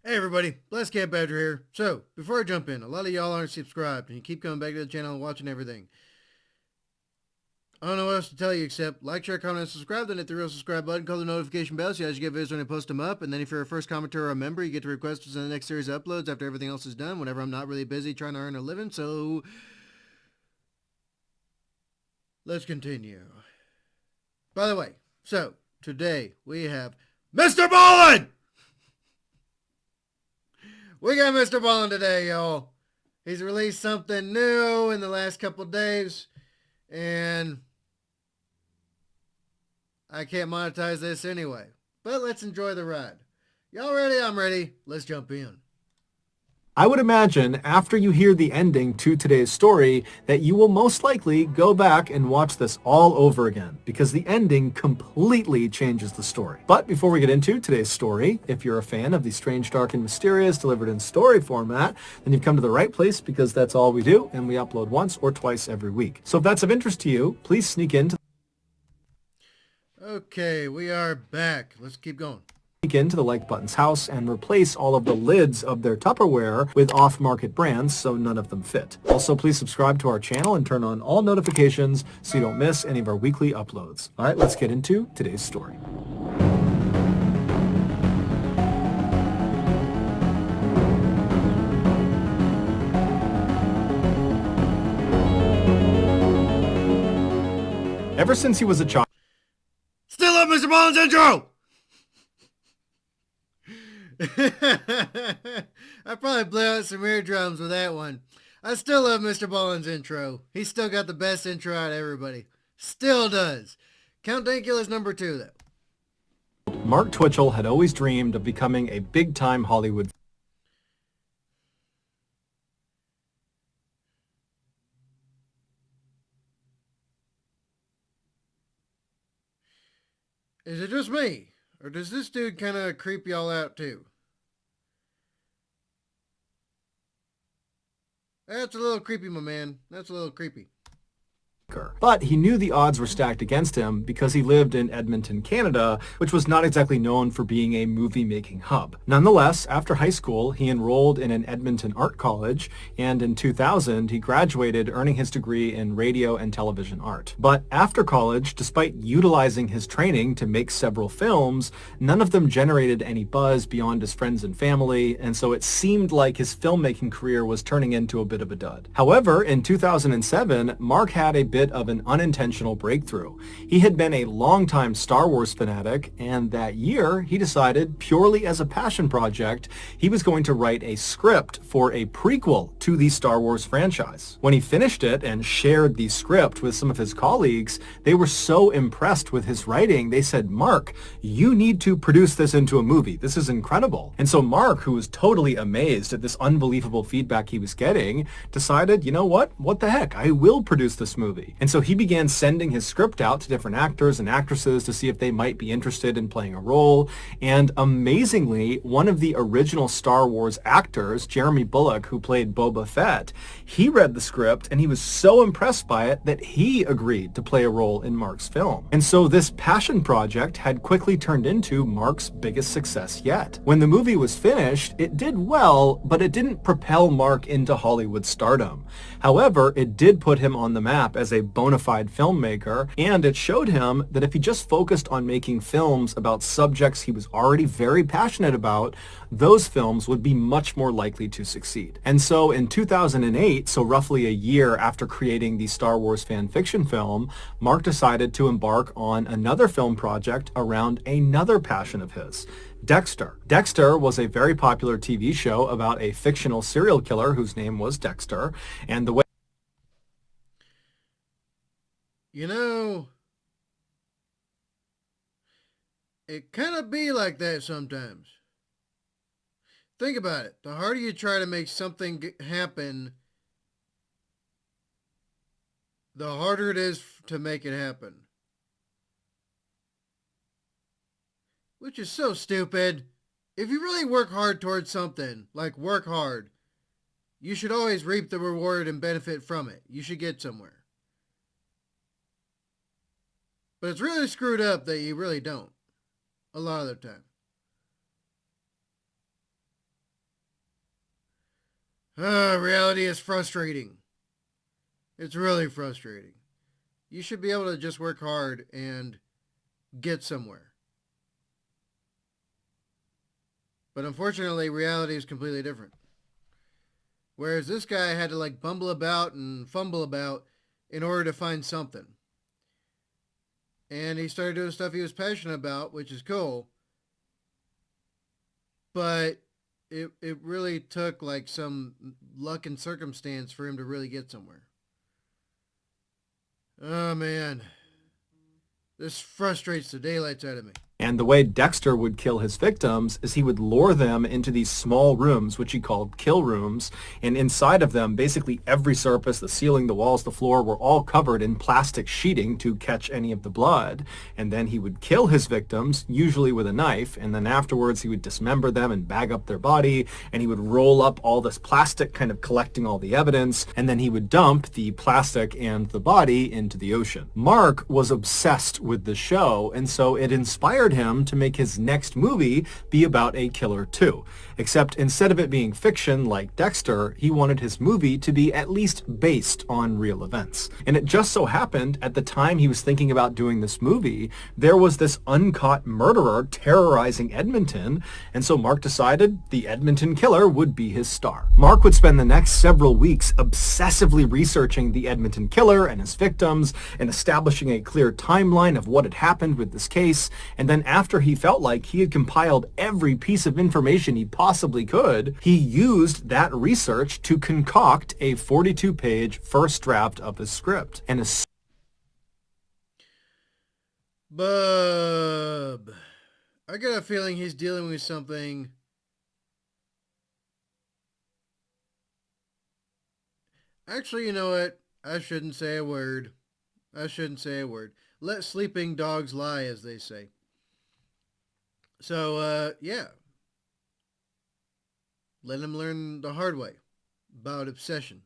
Hey everybody, BlastCapBadger here. So, before I jump in, a lot of y'all aren't subscribed and you keep coming back to the channel and watching everything. I don't know what else to tell you except like, share, comment, and subscribe, then hit the real subscribe button, call the notification bell so you guys get videos when I post them up, and then if you're a first commenter or a member, you get to request us in the next series of uploads after everything else is done, whenever I'm not really busy trying to earn a living, so let's continue. By the way, so, today we have Mr. Ballin! We got Mr. Ballin today, y'all. He's released something new in the last couple days, and I can't monetize this anyway. But let's enjoy the ride. Y'all ready? I'm ready. Let's jump in. I would imagine after you hear the ending to today's story that you will most likely go back and watch this all over again because the ending completely changes the story. But before we get into today's story, if you're a fan of the strange, dark, and mysterious delivered in story format, then you've come to the right place because that's all we do and we upload once or twice every week. So if that's of interest to you, please sneak into Okay, we are back. Let's keep going. the Like Button's house and replace all of the lids of their Tupperware with off-market brands so none of them fit. Also, please subscribe to our channel and turn on all notifications so you don't miss any of our weekly uploads. All right, let's get into today's story. Ever since he was a child, Still love Mr. Ballin's intro! I probably blew out some eardrums with that one. I still love Mr. Ballin's intro. He's still got the best intro out of everybody. Still does. Count Dankula's number 2, though. Mark Twitchell had always dreamed of becoming a big-time Hollywood Is it just me? Or does this dude kind of creep y'all out too? That's a little creepy, my man. That's a little creepy. But he knew the odds were stacked against him because he lived in Edmonton, Canada, which was not exactly known for being a movie-making hub. Nonetheless, after high school, he enrolled in an Edmonton art college, and in 2000, he graduated, earning his degree in radio and television art. But after college, despite utilizing his training to make several films, none of them generated any buzz beyond his friends and family, and so it seemed like his filmmaking career was turning into a bit of a dud. However, in 2007, Mark had a bit of an unintentional breakthrough. He had been a longtime Star Wars fanatic, and that year he decided, purely as a passion project, he was going to write a script for a prequel to the Star Wars franchise. When he finished it and shared the script with some of his colleagues, they were so impressed with his writing, they said, "Mark, you need to produce this into a movie. This is incredible." And so Mark, who was totally amazed at this unbelievable feedback he was getting, decided, you know what? What the heck? I will produce this movie. And so he began sending his script out to different actors and actresses to see if they might be interested in playing a role. And amazingly, one of the original Star Wars actors, Jeremy Bulloch, who played Boba Fett, he read the script and he was so impressed by it that he agreed to play a role in Mark's film. And so this passion project had quickly turned into Mark's biggest success yet. When the movie was finished, it did well, but it didn't propel Mark into Hollywood stardom. However, it did put him on the map as a bona fide filmmaker, and it showed him that if he just focused on making films about subjects he was already very passionate about, those films would be much more likely to succeed. And so in 2008, so roughly a year after creating the Star Wars fan fiction film, Mark decided to embark on another film project around another passion of his. Dexter. Dexter was a very popular TV show about a fictional serial killer whose name was Dexter, and the way You know, it kind of be like that sometimes. Think about it. The harder you try to make something happen, the harder it is to make it happen. Which is so stupid. If you really work hard towards something, like work hard, you should always reap the reward and benefit from it. You should get somewhere. But it's really screwed up that you really don't. A lot of the time. Reality is frustrating. It's really frustrating. You should be able to just work hard and get somewhere. But unfortunately, reality is completely different. Whereas this guy had to like bumble about and fumble about in order to find something. And he started doing stuff he was passionate about, which is cool. But it really took like some luck and circumstance for him to really get somewhere. Oh man, this frustrates the daylights out of me. And the way Dexter would kill his victims is he would lure them into these small rooms, which he called kill rooms. And inside of them, basically every surface, the ceiling, the walls, the floor, were all covered in plastic sheeting to catch any of the blood. And then he would kill his victims, usually with a knife. And then afterwards, he would dismember them and bag up their body. And he would roll up all this plastic, kind of collecting all the evidence. And then he would dump the plastic and the body into the ocean. Mark was obsessed with the show, and so it inspired him to make his next movie be about a killer too. Except instead of it being fiction like Dexter, he wanted his movie to be at least based on real events. And it just so happened at the time he was thinking about doing this movie, there was this uncaught murderer terrorizing Edmonton, and so Mark decided the Edmonton killer would be his star. Mark would spend the next several weeks obsessively researching the Edmonton killer and his victims and establishing a clear timeline of what had happened with this case, and then after he felt like he had compiled every piece of information he possibly could, he used that research to concoct a 42-page first draft of his script. And Bub. I got a feeling he's dealing with something. Actually, you know what? I shouldn't say a word. Let sleeping dogs lie, as they say. So, yeah. Let him learn the hard way about obsession.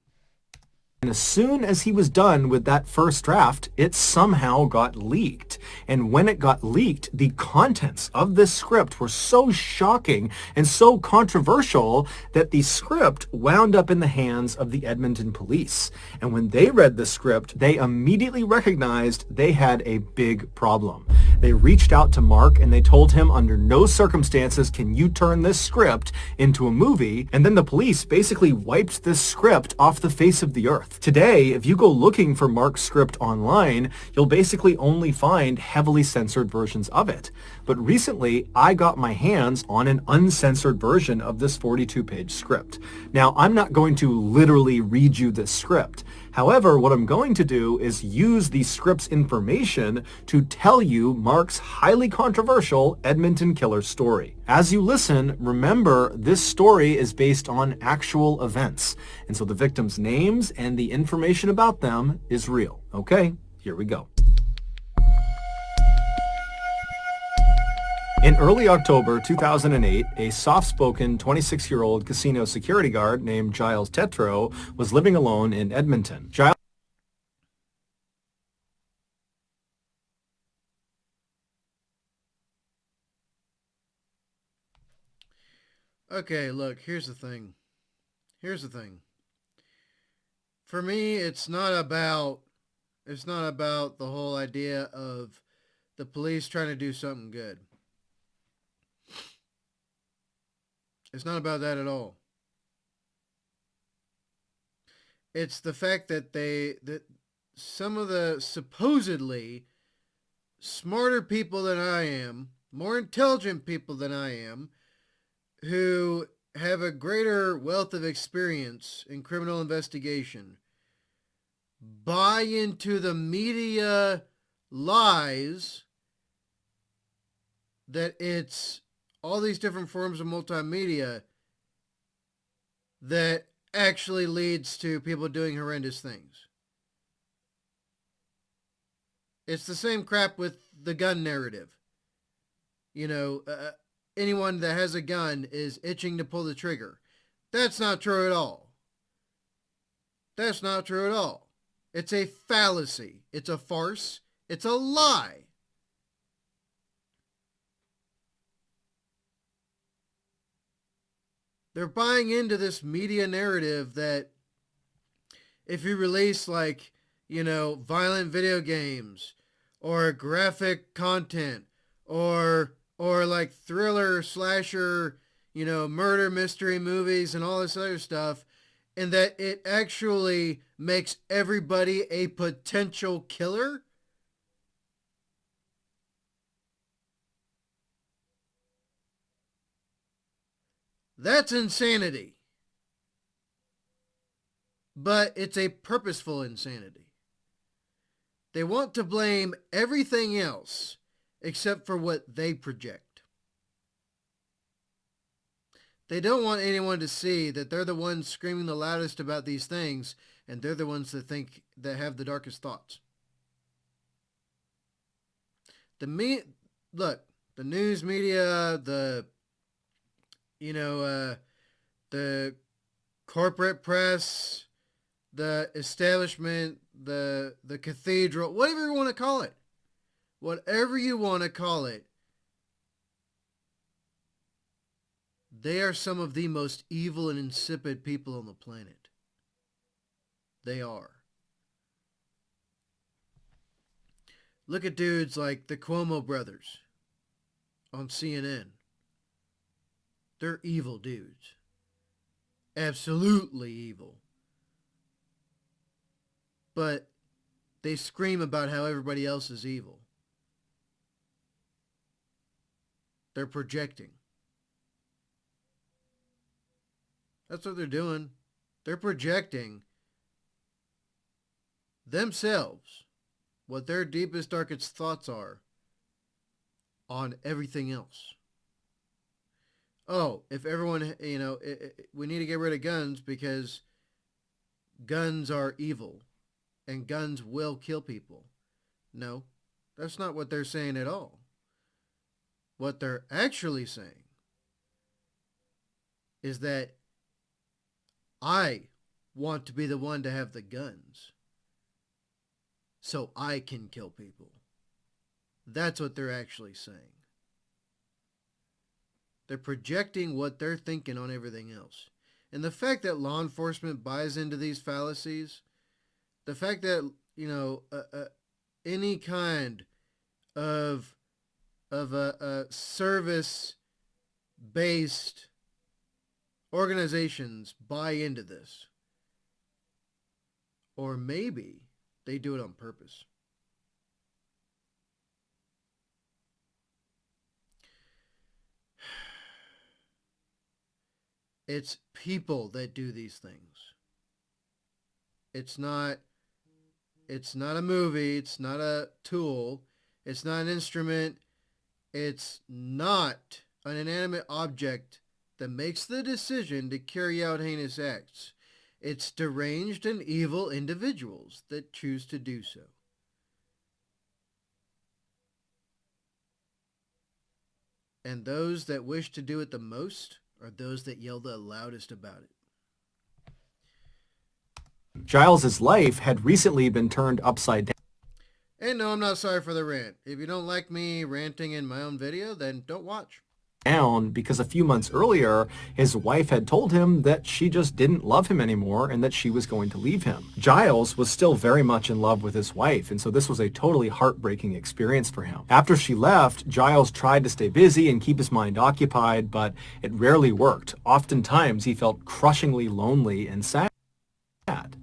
And as soon as he was done with that first draft, it somehow got leaked. And when it got leaked, the contents of this script were so shocking and so controversial that the script wound up in the hands of the Edmonton police. And when they read the script, they immediately recognized they had a big problem. They reached out to Mark and they told him under no circumstances can you turn this script into a movie. And then the police basically wiped this script off the face of the earth. Today, if you go looking for Mark's script online, you'll basically only find heavily censored versions of it. But recently, I got my hands on an uncensored version of this 42-page script. Now, I'm not going to literally read you this script. However, what I'm going to do is use the script's information to tell you Mark's highly controversial Edmonton killer story. As you listen, remember this story is based on actual events, and so the victims' names and the information about them is real. Okay, here we go. In early October 2008, a soft-spoken 26-year-old casino security guard named Giles Tetreault was living alone in Edmonton. Okay, look, here's the thing. For me, it's not about the whole idea of the police trying to do something good. It's not about that at all. It's the fact that some of the supposedly smarter people than I am, more intelligent people than I am, who have a greater wealth of experience in criminal investigation, buy into the media lies that it's all these different forms of multimedia that actually leads to people doing horrendous things. It's the same crap with the gun narrative. You know, anyone that has a gun is itching to pull the trigger. That's not true at all. It's a fallacy. It's a farce. It's a lie. They're buying into this media narrative that if you release like, violent video games or graphic content or like thriller slasher, murder mystery movies and all this other stuff, and that it actually makes everybody a potential killer. That's insanity. But it's a purposeful insanity. They want to blame everything else except for what they project. They don't want anyone to see that they're the ones screaming the loudest about these things, and they're the ones that have the darkest thoughts. Look, the news media, the corporate press, the establishment, the cathedral, whatever you want to call it. Whatever you want to call it. They are some of the most evil and insipid people on the planet. They are. Look at dudes like the Cuomo brothers on CNN. They're evil dudes. Absolutely evil. But they scream about how everybody else is evil. They're projecting. That's what they're doing. They're projecting themselves, what their deepest, darkest thoughts are, on everything else. Oh, if everyone, we need to get rid of guns because guns are evil and guns will kill people. No, that's not what they're saying at all. What they're actually saying is that I want to be the one to have the guns so I can kill people. That's what they're actually saying. They're projecting what they're thinking on everything else. And the fact that law enforcement buys into these fallacies, the fact that, any kind of a service-based organizations buy into this. Or maybe they do it on purpose. It's people that do these things. It's not a movie. It's not a tool. It's not an instrument. It's not an inanimate object that makes the decision to carry out heinous acts. It's deranged and evil individuals that choose to do so. And those that wish to do it the most are those that yell the loudest about it. Giles's life had recently been turned upside down. And no, I'm not sorry for the rant. If you don't like me ranting in my own video, then don't watch. Because a few months earlier, his wife had told him that she just didn't love him anymore and that she was going to leave him. Giles was still very much in love with his wife, and so this was a totally heartbreaking experience for him. After she left, Giles tried to stay busy and keep his mind occupied, but it rarely worked. Oftentimes, he felt crushingly lonely and sad.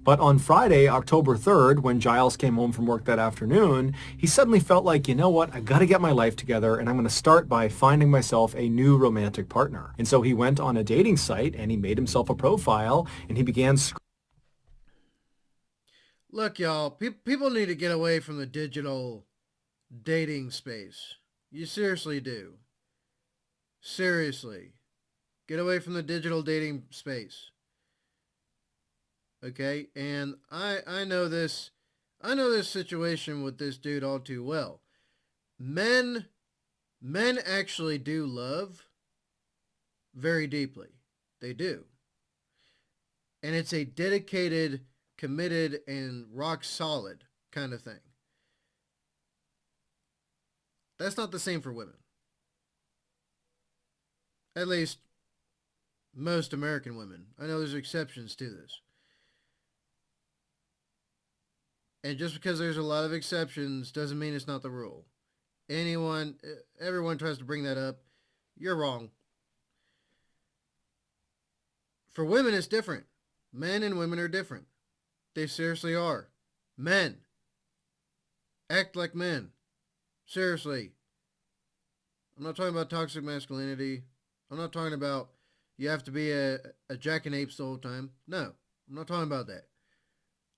But on Friday, October 3rd, when Giles came home from work that afternoon, he suddenly felt like, you know what, I gotta get my life together and I'm gonna start by finding myself a new romantic partner. And so he went on a dating site and he made himself a profile and he began Look, y'all, people need to get away from the digital dating space. You seriously do. Seriously. Get away from the digital dating space. Okay, and I know this situation with this dude all too well. Men actually do love very deeply. They do. And it's a dedicated, committed, and rock solid kind of thing. That's not the same for women. At least most American women. I know there's exceptions to this. And just because there's a lot of exceptions doesn't mean it's not the rule. Everyone tries to bring that up. You're wrong. For women, it's different. Men and women are different. They seriously are. Men. Act like men. Seriously. I'm not talking about toxic masculinity. I'm not talking about you have to be a jackanapes the whole time. No, I'm not talking about that.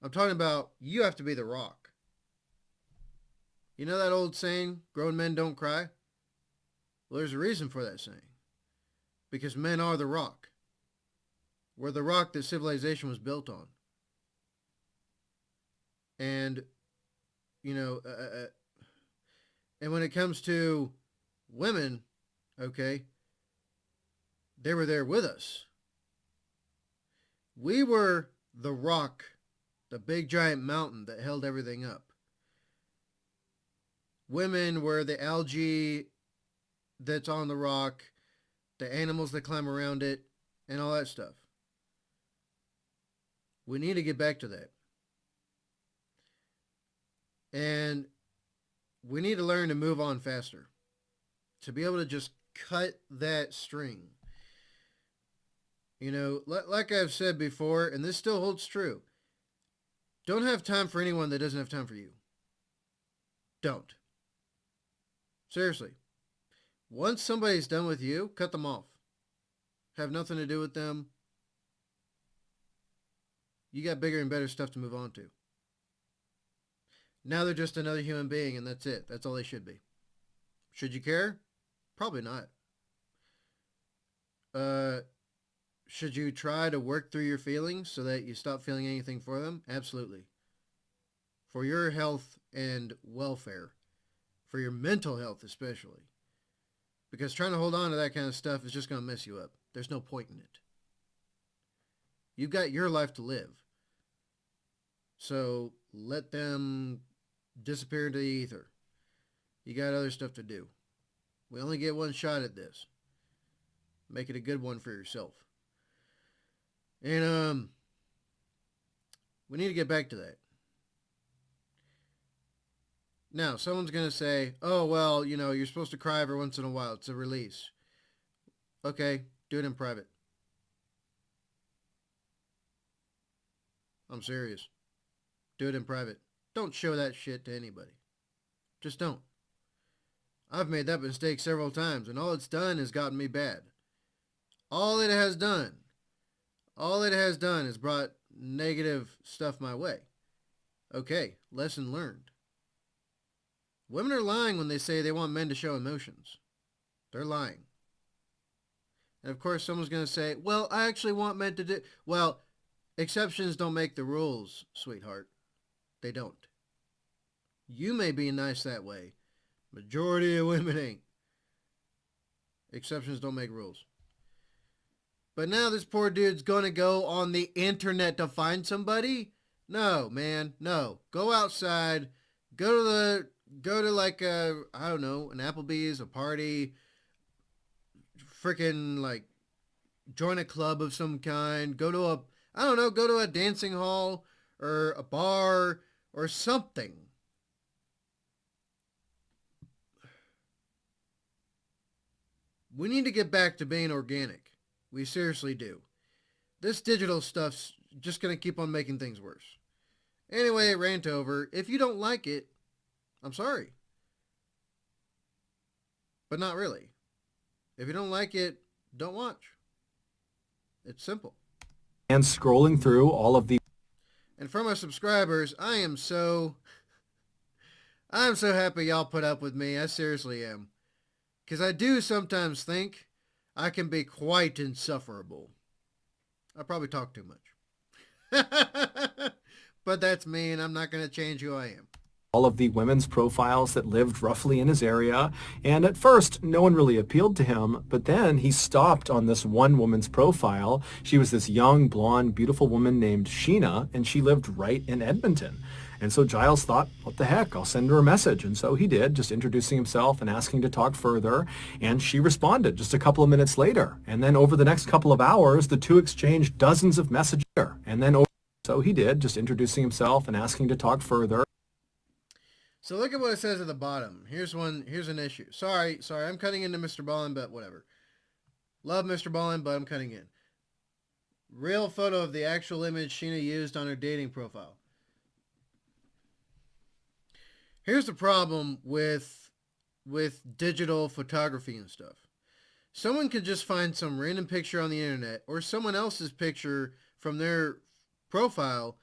I'm talking about you have to be the rock. You know that old saying, grown men don't cry? Well, there's a reason for that saying. Because men are the rock. We're the rock that civilization was built on. And, and when it comes to women, okay, they were there with us. We were the rock, the big giant mountain that held everything up. Women were the algae that's on the rock, the animals that climb around it, and all that stuff. We need to get back to that. And we need to learn to move on faster. To be able to just cut that string. Like I've said before, and this still holds true. Don't have time for anyone that doesn't have time for you. Don't. Seriously. Once somebody's done with you, cut them off. Have nothing to do with them. You got bigger and better stuff to move on to. Now they're just another human being, and that's it. That's all they should be. Should you care? Probably not. Should you try to work through your feelings so that you stop feeling anything for them? Absolutely. For your health and welfare. For your mental health especially. Because trying to hold on to that kind of stuff is just going to mess you up. There's no point in it. You've got your life to live. So let them disappear into the ether. You got other stuff to do. We only get one shot at this. Make it a good one for yourself. And we need to get back to that. Now, someone's going to say, oh, well, you're supposed to cry every once in a while. It's a release. Okay, do it in private. I'm serious. Do it in private. Don't show that shit to anybody. Just don't. I've made that mistake several times, and all it's done is gotten me bad. All it has done is brought negative stuff my way. Okay, lesson learned. Women are lying when they say they want men to show emotions. They're lying. And of course someone's going to say, well, I actually want men to do... Well, exceptions don't make the rules, sweetheart. They don't. You may be nice that way. Majority of women ain't. Exceptions don't make rules. But now this poor dude's going to go on the internet to find somebody? No, man, no. Go outside. Go to like a, I don't know, an Applebee's, a party. Freaking like join a club of some kind. Go to a dancing hall or a bar or something. We need to get back to being organic. We seriously do. This digital stuff's just going to keep on making things worse. Anyway, rant over. If you don't like it, I'm sorry. But not really. If you don't like it, don't watch. It's simple. And scrolling through all of the... And for my subscribers, I'm so happy y'all put up with me. I seriously am. Because I do sometimes think I can be quite insufferable. I probably talk too much. But that's me, and I'm not going to change who I am. All of the women's profiles that lived roughly in his area, and at first no one really appealed to him, but then he stopped on this one woman's profile. She was this young, blonde, beautiful woman named Sheena, and she lived right in Edmonton. And so Giles thought, what the heck, I'll send her a message. And so he did, just introducing himself and asking to talk further. And she responded just a couple of minutes later. And then over the next couple of hours, the two exchanged dozens of messages. And then so he did, just introducing himself and asking to talk further. So look at what it says at the bottom. Here's an issue. Sorry, I'm cutting into Mr. Ballen, but whatever. Love Mr. Ballen, but I'm cutting in. Real photo of the actual image Sheena used on her dating profile. Here's the problem with digital photography and stuff. Someone could just find some random picture on the internet or someone else's picture from their profile,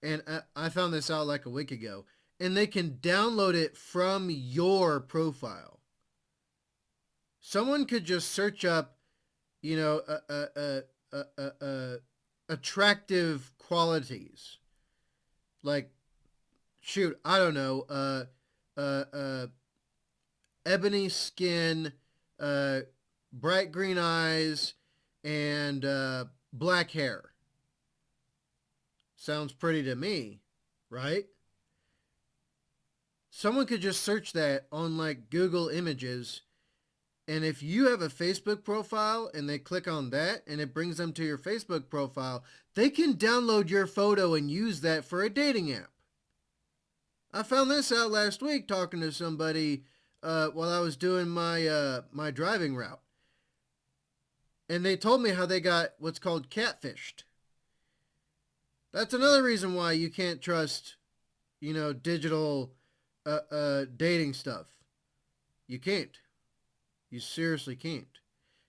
and I found this out like a week ago, and they can download it from your profile. Someone could just search up, attractive qualities, like, shoot, I don't know, ebony skin, bright green eyes, and black hair. Sounds pretty to me, right? Someone could just search that on like Google Images, and if you have a Facebook profile and they click on that and it brings them to your Facebook profile, they can download your photo and use that for a dating app. I found this out last week talking to somebody while I was doing my driving route. And they told me how they got what's called catfished. That's another reason why you can't trust, digital dating stuff. You can't. You seriously can't.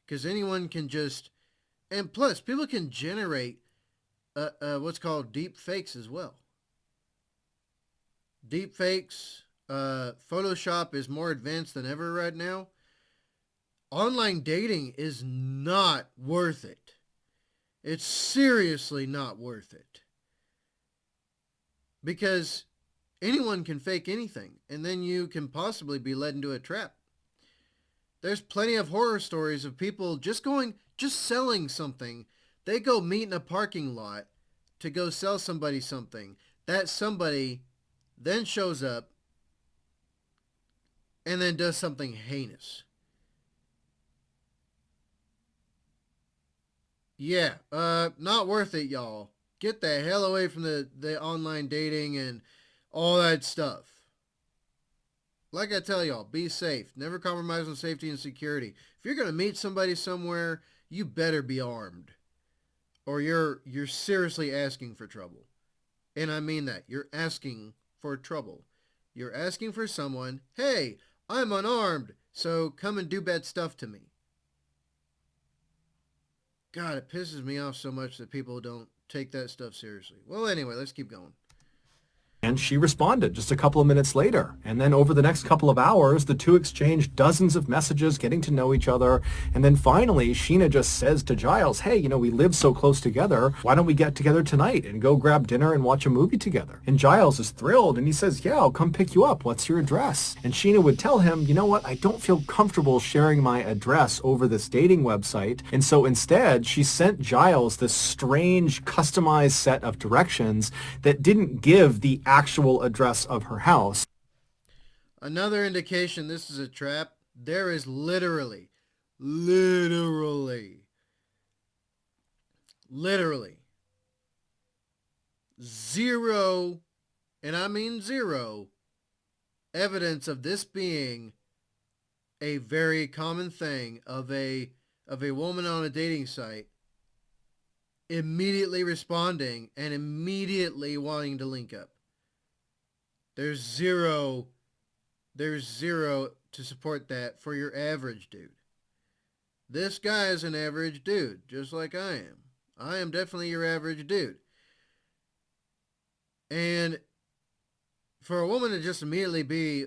Because anyone can just... And plus, people can generate what's called deep fakes as well. Deep fakes. Photoshop is more advanced than ever right now. Online dating is not worth it. It's seriously not worth it. Because anyone can fake anything, and then you can possibly be led into a trap. There's plenty of horror stories of people just selling something. They go meet in a parking lot to go sell somebody something. That somebody then shows up and then does something heinous. Yeah, not worth it, y'all. Get the hell away from the online dating and all that stuff. Like I tell y'all, be safe. Never compromise on safety and security. If you're going to meet somebody somewhere, you better be armed. Or you're seriously asking for trouble. And I mean that. You're asking for trouble. You're asking for someone, hey, I'm unarmed, so come and do bad stuff to me. God, it pisses me off so much that people don't take that stuff seriously. Well, anyway, let's keep going. And she responded just a couple of minutes later. And then over the next couple of hours, the two exchanged dozens of messages, getting to know each other. And then finally, Sheena just says to Giles, hey, we live so close together. Why don't we get together tonight and go grab dinner and watch a movie together? And Giles is thrilled and he says, yeah, I'll come pick you up. What's your address? And Sheena would tell him, you know what? I don't feel comfortable sharing my address over this dating website. And so instead, she sent Giles this strange customized set of directions that didn't give the actual address of her house. Another indication this is a trap. There is literally zero, and I mean zero, evidence of this being a very common thing of a woman on a dating site immediately responding and immediately wanting to link up. There's zero to support that for your average dude. This guy is an average dude, just like I am. I am definitely your average dude. And for a woman to just immediately be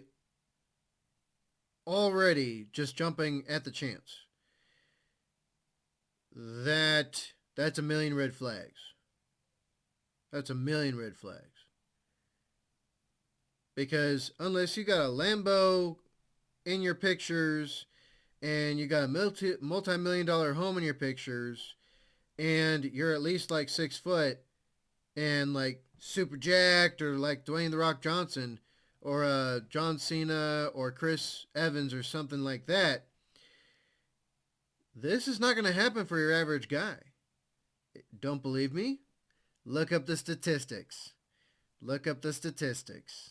already just jumping at the chance, that's a million red flags. That's a million red flags. Because unless you got a Lambo in your pictures and you got a multi-million-dollar home in your pictures and you're at least like 6 foot and like super jacked or like Dwayne The Rock Johnson or John Cena or Chris Evans or something like that, this is not going to happen for your average guy. Don't believe me? Look up the statistics. Look up the statistics.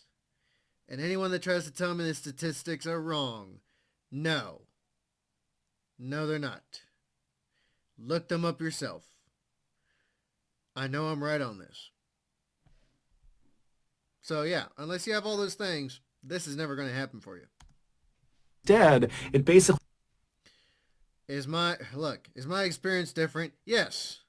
And anyone that tries to tell me the statistics are wrong, no. No, they're not. Look them up yourself. I know I'm right on this. So yeah, unless you have all those things, this is never going to happen for you. Instead, it basically Is my experience different? Yes.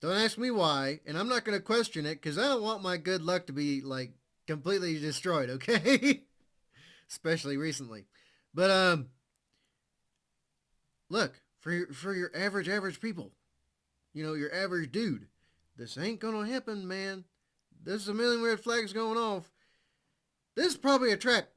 Don't ask me why, and I'm not going to question it because I don't want my good luck to be like completely destroyed, okay? Especially recently. But look, for your average people, your average dude, this ain't going to happen, man. There's a million red flags going off. This is probably a trap.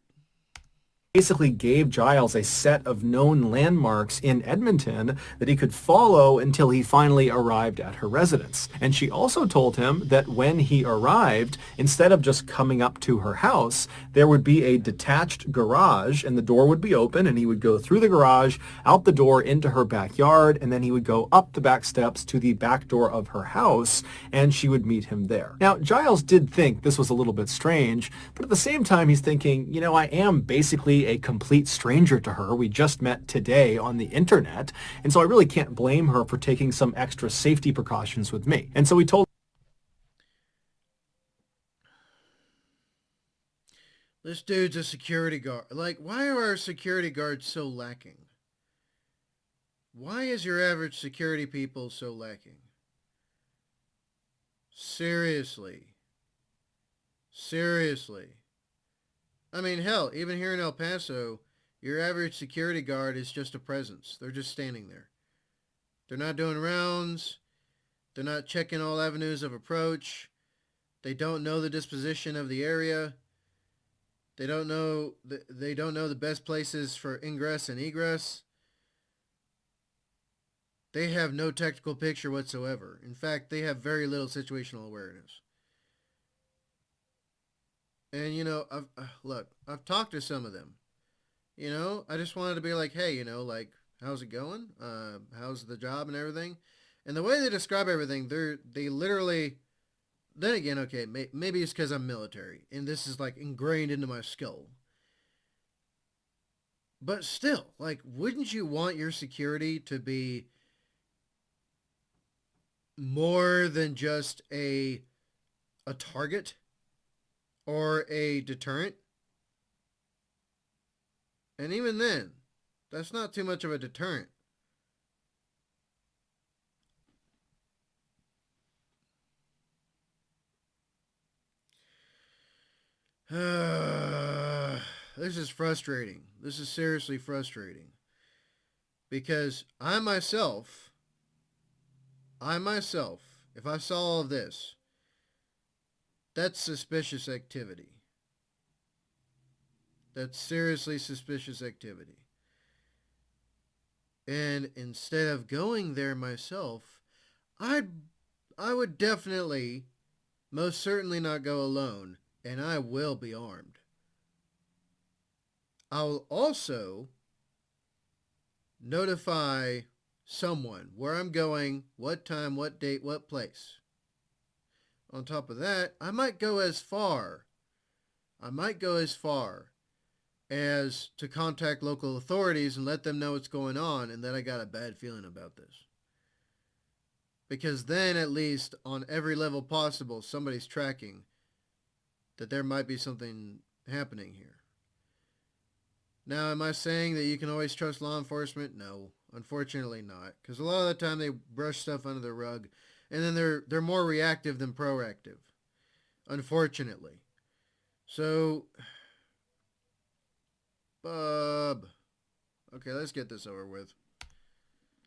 gave Giles a set of known landmarks in Edmonton that he could follow until he finally arrived at her residence. And she also told him that when he arrived, instead of just coming up to her house, there would be a detached garage and the door would be open and he would go through the garage, out the door into her backyard, and then he would go up the back steps to the back door of her house and she would meet him there. Now, Giles did think this was a little bit strange, but at the same time he's thinking, I am basically a complete stranger to her. We just met today on the internet, and so I really can't blame her for taking some extra safety precautions with me. And so he told This dude's a security guard. Like, why are our security guards so lacking? Why is your average security people so lacking? Seriously. Seriously. I mean, hell, even here in El Paso, your average security guard is just a presence. They're just standing there. They're not doing rounds. They're not checking all avenues of approach. They don't know the disposition of the area. They don't know the best places for ingress and egress. They have no technical picture whatsoever. In fact, they have very little situational awareness. And, I've talked to some of them. I just wanted to be like, hey, how's it going? How's the job and everything? And the way they describe everything, they literally, then again, okay, maybe it's because I'm military, and this is like ingrained into my skull. But still, like, wouldn't you want your security to be more than just a target? Or a deterrent? And even then, that's not too much of a deterrent. This is frustrating. This is seriously frustrating. Because I myself, if I saw all of this, that's suspicious activity. That's seriously suspicious activity. And instead of going there myself, I would definitely, most certainly not go alone, and I will be armed. I'll also notify someone where I'm going, what time, what date, what place. On top of that, I might go as far as to contact local authorities and let them know what's going on and that I got a bad feeling about this. Because then at least on every level possible, somebody's tracking that there might be something happening here. Now, am I saying that you can always trust law enforcement? No, unfortunately not. Because a lot of the time they brush stuff under the rug, and then they're more reactive than proactive, unfortunately. So, Bob. Okay, let's get this over with.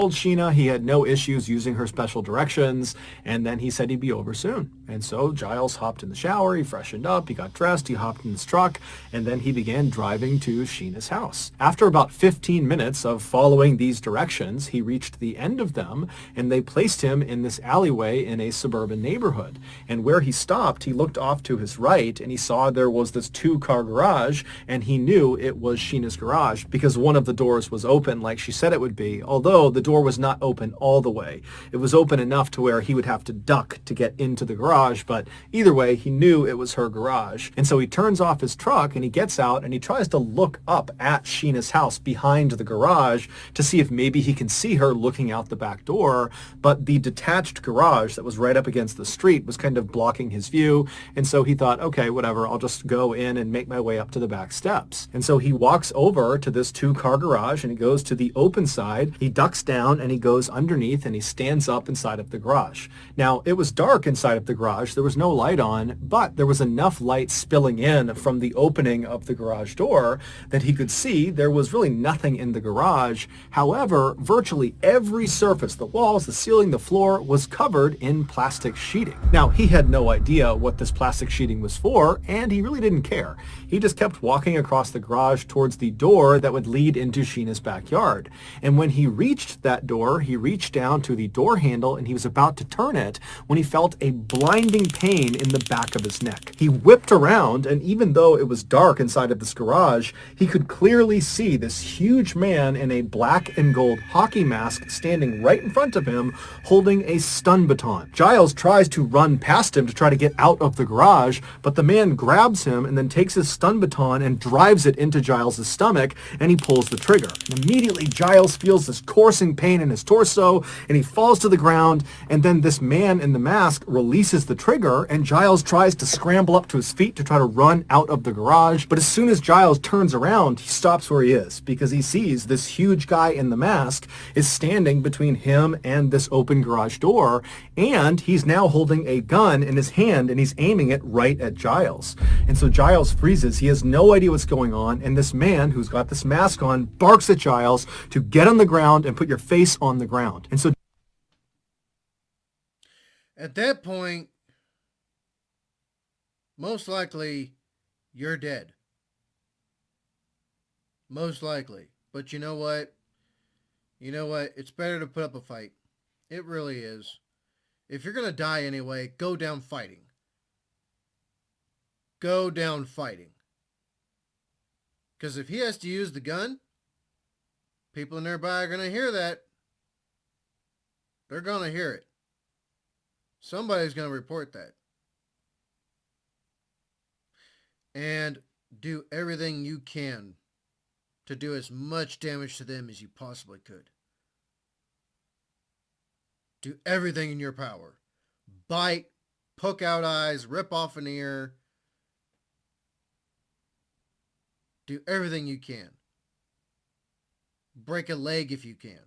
Told Sheena he had no issues using her special directions, and then he said he'd be over soon. And so Giles hopped in the shower, he freshened up, he got dressed, he hopped in his truck, and then he began driving to Sheena's house. After about 15 minutes of following these directions, he reached the end of them, and they placed him in this alleyway in a suburban neighborhood. And where he stopped, he looked off to his right, and he saw there was this 2-car garage, and he knew it was Sheena's garage because one of the doors was open like she said it would be, although the door was not open all the way. It was open enough to where he would have to duck to get into the garage, but either way, he knew it was her garage. And so he turns off his truck and he gets out and he tries to look up at Sheena's house behind the garage to see if maybe he can see her looking out the back door, but the detached garage that was right up against the street was kind of blocking his view, and so he thought, okay, whatever, I'll just go in and make my way up to the back steps. And so he walks over to this 2-car garage and he goes to the open side, he ducks down and he goes underneath and he stands up inside of the garage. Now, it was dark inside of the garage. There was no light on, but there was enough light spilling in from the opening of the garage door that he could see there was really nothing in the garage. However, virtually every surface, the walls, the ceiling, the floor, was covered in plastic sheeting. Now, he had no idea what this plastic sheeting was for, and he really didn't care. He just kept walking across the garage towards the door that would lead into Sheena's backyard. And when he reached that door, he reached down to the door handle and he was about to turn it when he felt a blinding pain in the back of his neck. He whipped around, and even though it was dark inside of this garage, he could clearly see this huge man in a black and gold hockey mask standing right in front of him holding a stun baton. Giles tries to run past him to try to get out of the garage, but the man grabs him and then takes his stun baton and drives it into Giles' stomach, and he pulls the trigger. And immediately Giles feels this coursing pain in his torso, and he falls to the ground, and then this man in the mask releases the trigger, and Giles tries to scramble up to his feet to try to run out of the garage. But as soon as Giles turns around, he stops where he is because he sees this huge guy in the mask is standing between him and this open garage door, and he's now holding a gun in his hand and he's aiming it right at Giles. And so Giles freezes. He has no idea what's going on, and this man who's got this mask on barks at Giles to get on the ground and put your face on the ground. And so at that point, most likely you're dead. Most likely. But you know what? You know what? It's better to put up a fight. It really is. If you're going to die anyway, go down fighting. Go down fighting. Because if he has to use the gun, people nearby are going to hear that. They're going to hear it. Somebody's going to report that. And do everything you can to do as much damage to them as you possibly could. Do everything in your power. Bite, poke out eyes, rip off an ear. Do everything you can. Break a leg if you can.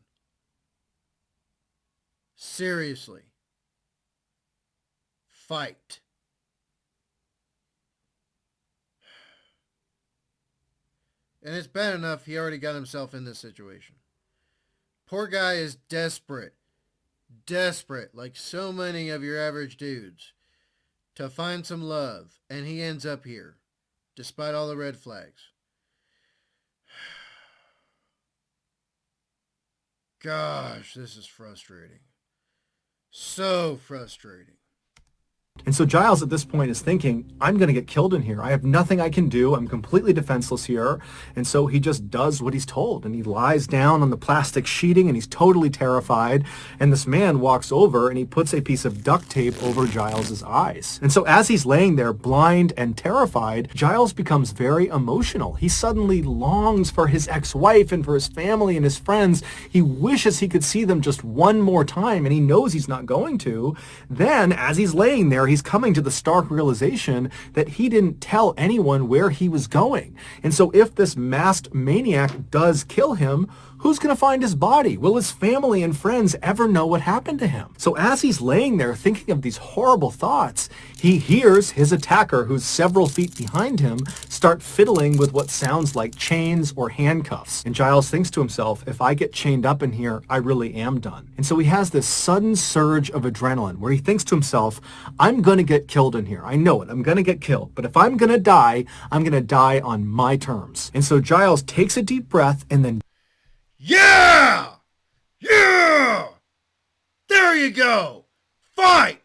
Seriously. Fight. And it's bad enough he already got himself in this situation. Poor guy is desperate. Desperate, like so many of your average dudes, to find some love. And he ends up here, despite all the red flags. Gosh, this is frustrating. So frustrating. And so Giles at this point is thinking, I'm going to get killed in here. I have nothing I can do. I'm completely defenseless here. And so he just does what he's told. And he lies down on the plastic sheeting and he's totally terrified. And this man walks over and he puts a piece of duct tape over Giles's eyes. And so as he's laying there blind and terrified, Giles becomes very emotional. He suddenly longs for his ex-wife and for his family and his friends. He wishes he could see them just one more time, and he knows he's not going to. Then as he's laying there, he's coming to the stark realization that he didn't tell anyone where he was going. And so if this masked maniac does kill him, Who's going to find his body? Will his family and friends ever know what happened to him? So as he's laying there thinking of these horrible thoughts, he hears his attacker, who's several feet behind him, start fiddling with what sounds like chains or handcuffs. And Giles thinks to himself, if I get chained up in here, I really am done. And so he has this sudden surge of adrenaline where he thinks to himself, I'm going to get killed in here. I know it. I'm going to get killed. But if I'm going to die, I'm going to die on my terms. And so Giles takes a deep breath and then Yeah! Yeah! There you go! Fight!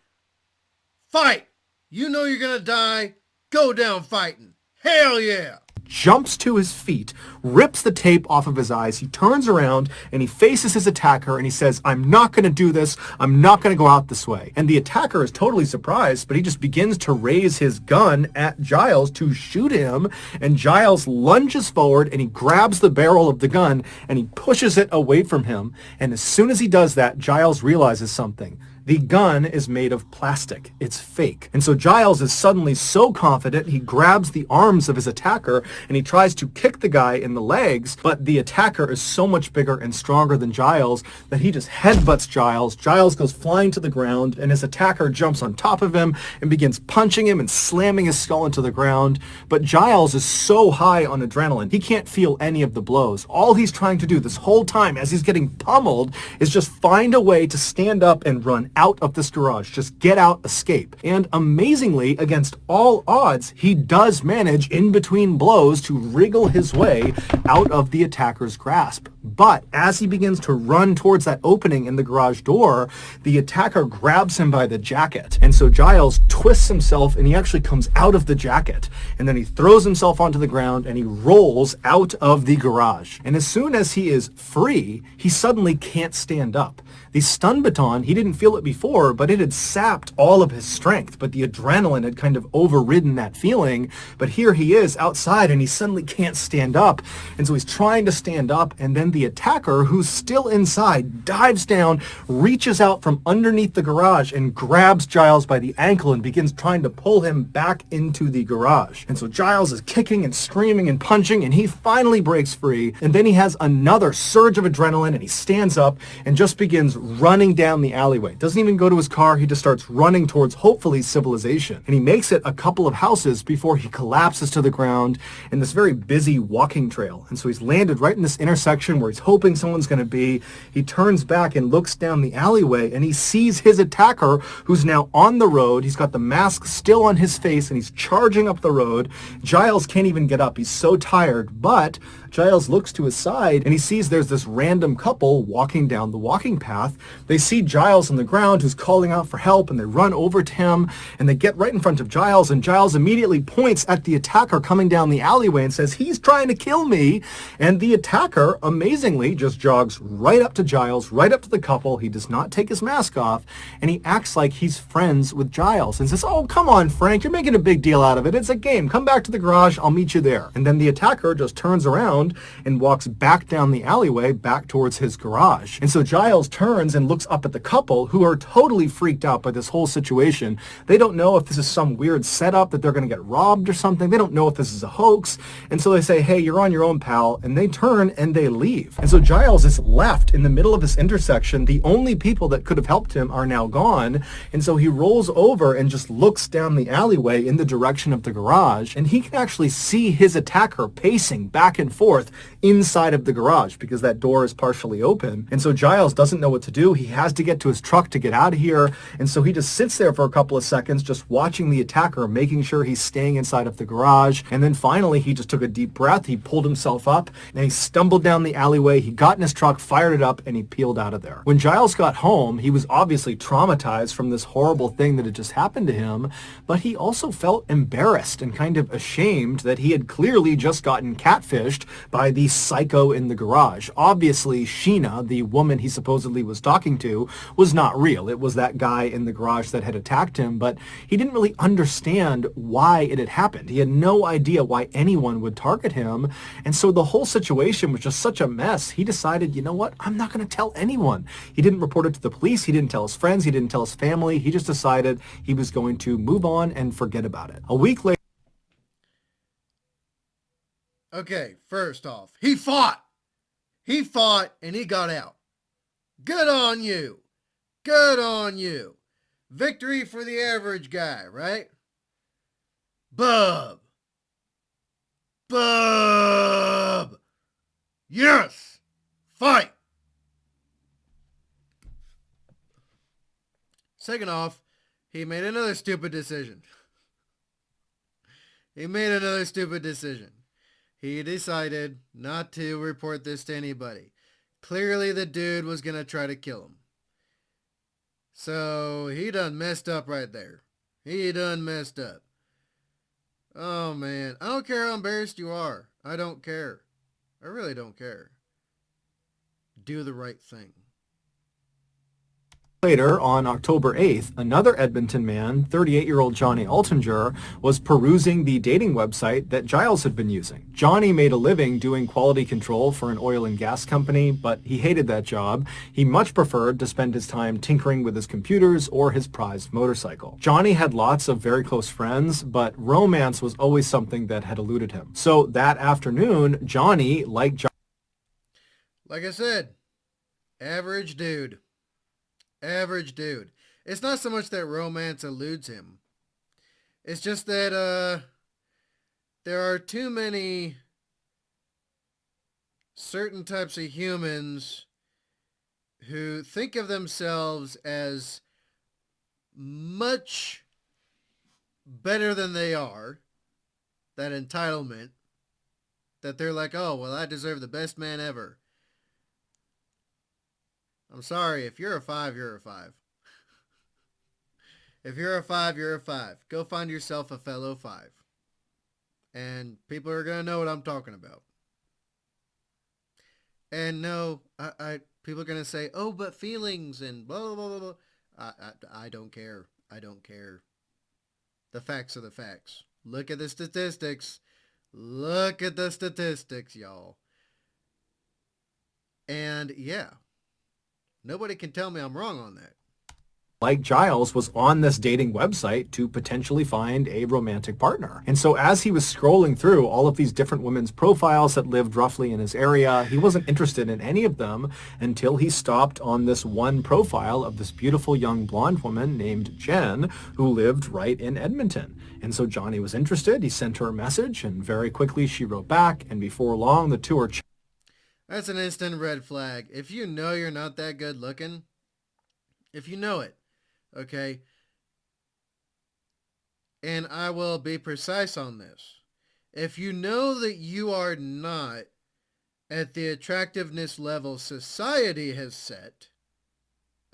Fight! You know you're gonna die. Go down fighting. Hell yeah! jumps to his feet, rips the tape off of his eyes. He turns around and he faces his attacker and he says, I'm not going to do this. I'm not going to go out this way. And the attacker is totally surprised, but he just begins to raise his gun at Giles to shoot him. And Giles lunges forward and he grabs the barrel of the gun and he pushes it away from him. And as soon as he does that, Giles realizes something. The gun is made of plastic. It's fake. And so Giles is suddenly so confident, he grabs the arms of his attacker and he tries to kick the guy in the legs, but the attacker is so much bigger and stronger than Giles that he just headbutts Giles. Giles goes flying to the ground and his attacker jumps on top of him and begins punching him and slamming his skull into the ground. But Giles is so high on adrenaline, he can't feel any of the blows. All he's trying to do this whole time as he's getting pummeled is just find a way to stand up and run out of this garage. Just get out, escape. And amazingly, against all odds, he does manage in between blows to wriggle his way out of the attacker's grasp. But as he begins to run towards that opening in the garage door, the attacker grabs him by the jacket. And so Giles twists himself and he actually comes out of the jacket. And then he throws himself onto the ground and he rolls out of the garage. And as soon as he is free, he suddenly can't stand up. The stun baton, he didn't feel it before, but it had sapped all of his strength. But the adrenaline had kind of overridden that feeling. But here he is outside and he suddenly can't stand up. And so he's trying to stand up, and then the attacker, who's still inside, dives down, reaches out from underneath the garage and grabs Giles by the ankle and begins trying to pull him back into the garage. And so Giles is kicking and screaming and punching, and he finally breaks free. And then he has another surge of adrenaline and he stands up and just begins running down the alleyway. Doesn't even go to his car. He just starts running towards, hopefully, civilization. And he makes it a couple of houses before he collapses to the ground in this very busy walking trail. And so he's landed right in this intersection where he's hoping someone's going to be. He turns back and looks down the alleyway and he sees his attacker, who's now on the road. He's got the mask still on his face and he's charging up the road. Giles can't even get up. He's so tired, but Giles looks to his side and he sees there's this random couple walking down the walking path. They see Giles on the ground who's calling out for help, and they run over to him and they get right in front of Giles, and Giles immediately points at the attacker coming down the alleyway and says, he's trying to kill me. And the attacker amazingly just jogs right up to Giles, right up to the couple. He does not take his mask off and he acts like he's friends with Giles and says, oh, come on, Frank, you're making a big deal out of it. It's a game. Come back to the garage. I'll meet you there. And then the attacker just turns around and walks back down the alleyway back towards his garage. And so Giles turns and looks up at the couple, who are totally freaked out by this whole situation. They don't know if this is some weird setup that they're going to get robbed or something. They don't know if this is a hoax. And so they say, hey, you're on your own, pal. And they turn and they leave. And so Giles is left in the middle of this intersection. The only people that could have helped him are now gone. And so he rolls over and just looks down the alleyway in the direction of the garage. And he can actually see his attacker pacing back and forth inside of the garage because that door is partially open. And so Giles doesn't know what to do. He has to get to his truck to get out of here. And so he just sits there for a couple of seconds just watching the attacker, making sure he's staying inside of the garage. And then finally he just took a deep breath. He pulled himself up and he stumbled down the alleyway. He got in his truck, fired it up, and he peeled out of there. When Giles got home, he was obviously traumatized from this horrible thing that had just happened to him, but he also felt embarrassed and kind of ashamed that he had clearly just gotten catfished by the psycho in the garage. Obviously, Sheena, the woman he supposedly was talking to, was not real. It was that guy in the garage that had attacked him, but he didn't really understand why it had happened. He had no idea why anyone would target him, and so the whole situation was just such a mess. He decided, you know what, I'm not going to tell anyone. He didn't report it to the police. He didn't tell his friends. He didn't tell his family. He just decided he was going to move on and forget about it. A week later, Okay, first off, he fought. He fought and he got out. Good on you. Good on you. Victory for the average guy, right? Bub. Bub. Yes. Fight. Second off, he made another stupid decision. He decided not to report this to anybody. Clearly the dude was going to try to kill him. So he done messed up right there. He done messed up. Oh man, I don't care how embarrassed you are. I don't care. I really don't care. Do the right thing. Later, on October 8th, another Edmonton man, 38-year-old Johnny Altinger, was perusing the dating website that Giles had been using. Johnny made a living doing quality control for an oil and gas company, but he hated that job. He much preferred to spend his time tinkering with his computers or his prized motorcycle. Johnny had lots of very close friends, but romance was always something that had eluded him. So that afternoon, Johnny, like I said, average dude. Average dude. It's not so much that romance eludes him. It's just that there are too many certain types of humans who think of themselves as much better than they are. That entitlement. That they're like, oh, well, I deserve the best man ever. I'm sorry, if you're a 5, you're a 5. If you're a 5, you're a 5. Go find yourself a fellow 5. And people are going to know what I'm talking about. And no, people are going to say, oh, but feelings and blah, blah, blah, blah. I don't care. I don't care. The facts are the facts. Look at the statistics. Look at the statistics, y'all. And yeah. Nobody can tell me I'm wrong on that. Like Giles, was on this dating website to potentially find a romantic partner. And so as he was scrolling through all of these different women's profiles that lived roughly in his area, he wasn't interested in any of them until he stopped on this one profile of this beautiful young blonde woman named Jen, who lived right in Edmonton. And so Johnny was interested. He sent her a message, and very quickly she wrote back, and before long the two were That's an instant red flag. If you know you're not that good looking, if you know it, okay, and I will be precise on this. If you know that you are not at the attractiveness level society has set,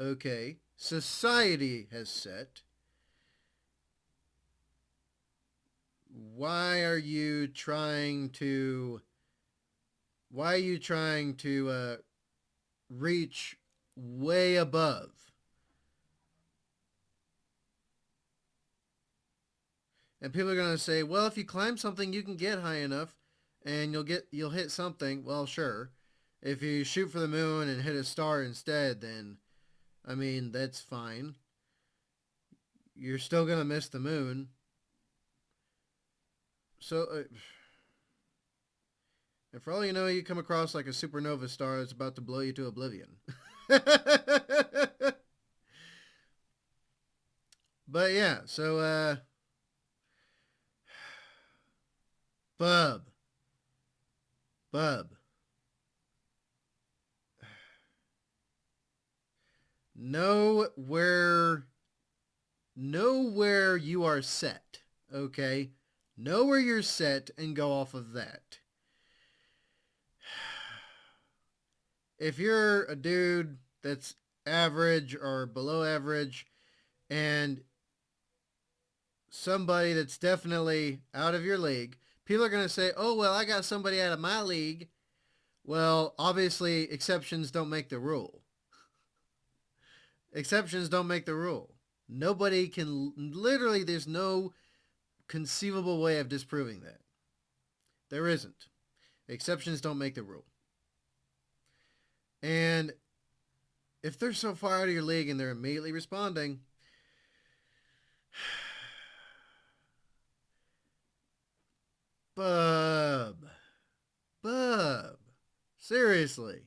okay, society has set, why are you trying to reach way above? And people are going to say, well, if you climb something, you can get high enough and you'll hit something. Well, sure. If you shoot for the moon and hit a star instead, then, I mean, that's fine. You're still going to miss the moon. So, and for all you know, you come across like a supernova star that's about to blow you to oblivion. But yeah, so, Bub. Know where you are set, okay? Know where you're set and go off of that. If you're a dude that's average or below average and somebody that's definitely out of your league, people are going to say, oh, well, I got somebody out of my league. Well, obviously, exceptions don't make the rule. Exceptions don't make the rule. Nobody can, literally, there's no conceivable way of disproving that. There isn't. Exceptions don't make the rule. And if they're so far out of your league and they're immediately responding, Bub, Seriously.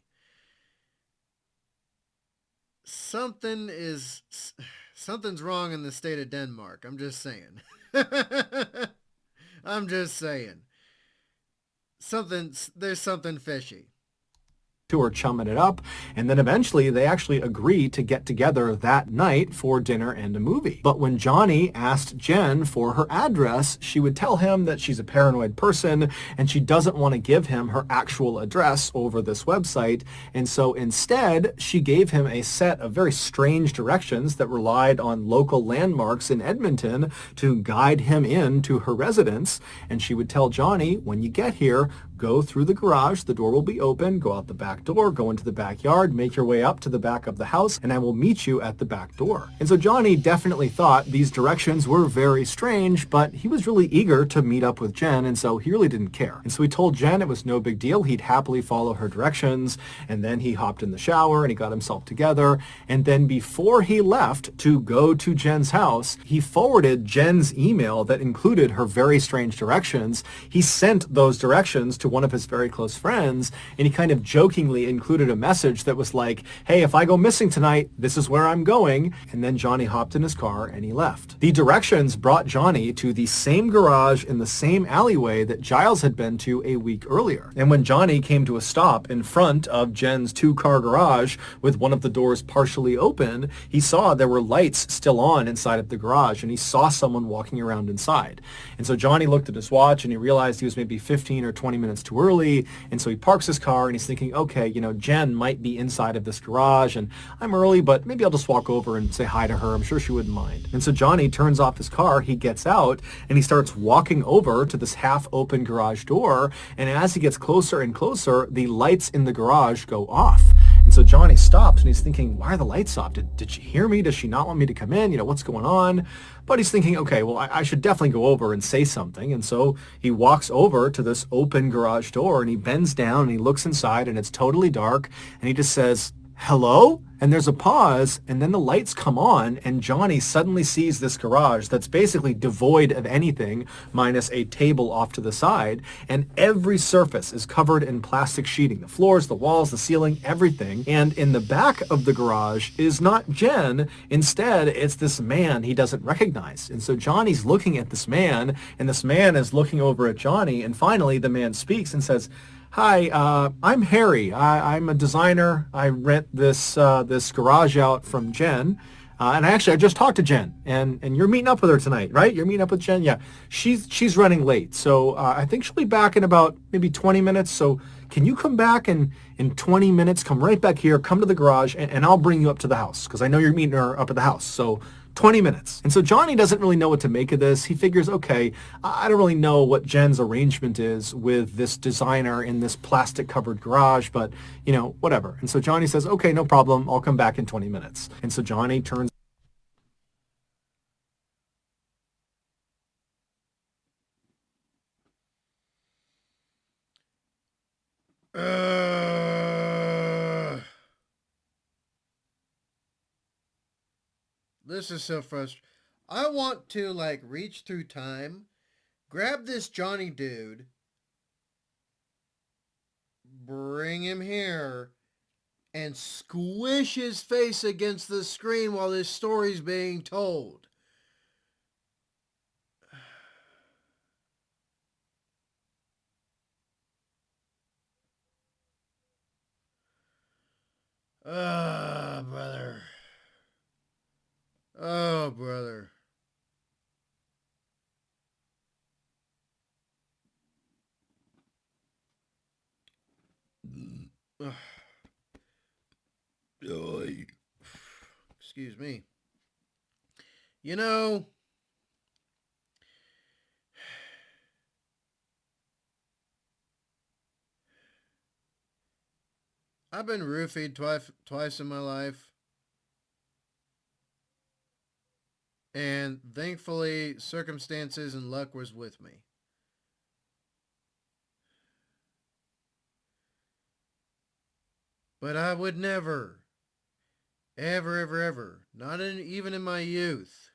Something's wrong in the state of Denmark. I'm just saying. I'm just saying. There's something fishy. Two are chumming it up, and then eventually they actually agree to get together that night for dinner and a movie. But when Johnny asked Jen for her address, she would tell him that she's a paranoid person and she doesn't want to give him her actual address over this website, and so instead she gave him a set of very strange directions that relied on local landmarks in Edmonton to guide him into her residence. And she would tell Johnny, when you get here, go through the garage, the door will be open, go out the back door, go into the backyard, make your way up to the back of the house, and I will meet you at the back door. And so Johnny definitely thought these directions were very strange, but he was really eager to meet up with Jen, and so he really didn't care. And so he told Jen it was no big deal, he'd happily follow her directions, and then he hopped in the shower and he got himself together, and then before he left to go to Jen's house, he forwarded Jen's email that included her very strange directions. He sent those directions to one of his very close friends, and he kind of jokingly included a message that was like, hey, if I go missing tonight, this is where I'm going. And then Johnny hopped in his car and he left. The directions brought Johnny to the same garage in the same alleyway that Giles had been to a week earlier. And when Johnny came to a stop in front of Jen's two-car garage with one of the doors partially open, he saw there were lights still on inside of the garage, and he saw someone walking around inside. And so Johnny looked at his watch and he realized he was maybe 15 or 20 minutes too early, and so he parks his car and he's thinking, okay, Jen might be inside of this garage and I'm early, but maybe I'll just walk over and say hi to her. I'm sure she wouldn't mind. And so Johnny turns off his car, he gets out, and he starts walking over to this half-open garage door, and as he gets closer and closer, the lights in the garage go off. And so Johnny stops and he's thinking, why are the lights off? Did she hear me? Does she not want me to come in? What's going on? But he's thinking, okay, well, I should definitely go over and say something. And so he walks over to this open garage door and he bends down and he looks inside and it's totally dark. And he just says, hello? And there's a pause, and then the lights come on, and Johnny suddenly sees this garage that's basically devoid of anything, minus a table off to the side, and every surface is covered in plastic sheeting. The floors, the walls, the ceiling, everything. And in the back of the garage is not Jen. Instead, it's this man he doesn't recognize. And so Johnny's looking at this man, and this man is looking over at Johnny, and finally the man speaks and says, hi, I'm Harry. I'm a designer. I rent this garage out from Jen. And I just talked to Jen, and you're meeting up with her tonight, right? You're meeting up with Jen? Yeah. She's running late. So I think she'll be back in about maybe 20 minutes. So can you come back in 20 minutes, come right back here, come to the garage, and I'll bring you up to the house because I know you're meeting her up at the house. So 20 minutes. And so Johnny doesn't really know what to make of this. He figures, okay, I don't really know what Jen's arrangement is with this designer in this plastic covered garage, but whatever. And so Johnny says, okay, no problem. I'll come back in 20 minutes. And so Johnny turns This is so frustrating. I want to reach through time, grab this Johnny dude, bring him here, and squish his face against the screen while this story's being told. Oh, brother. Oh, brother. Excuse me. I've been roofied twice in my life. And thankfully, circumstances and luck was with me. But I would never, ever, ever, ever, even in my youth,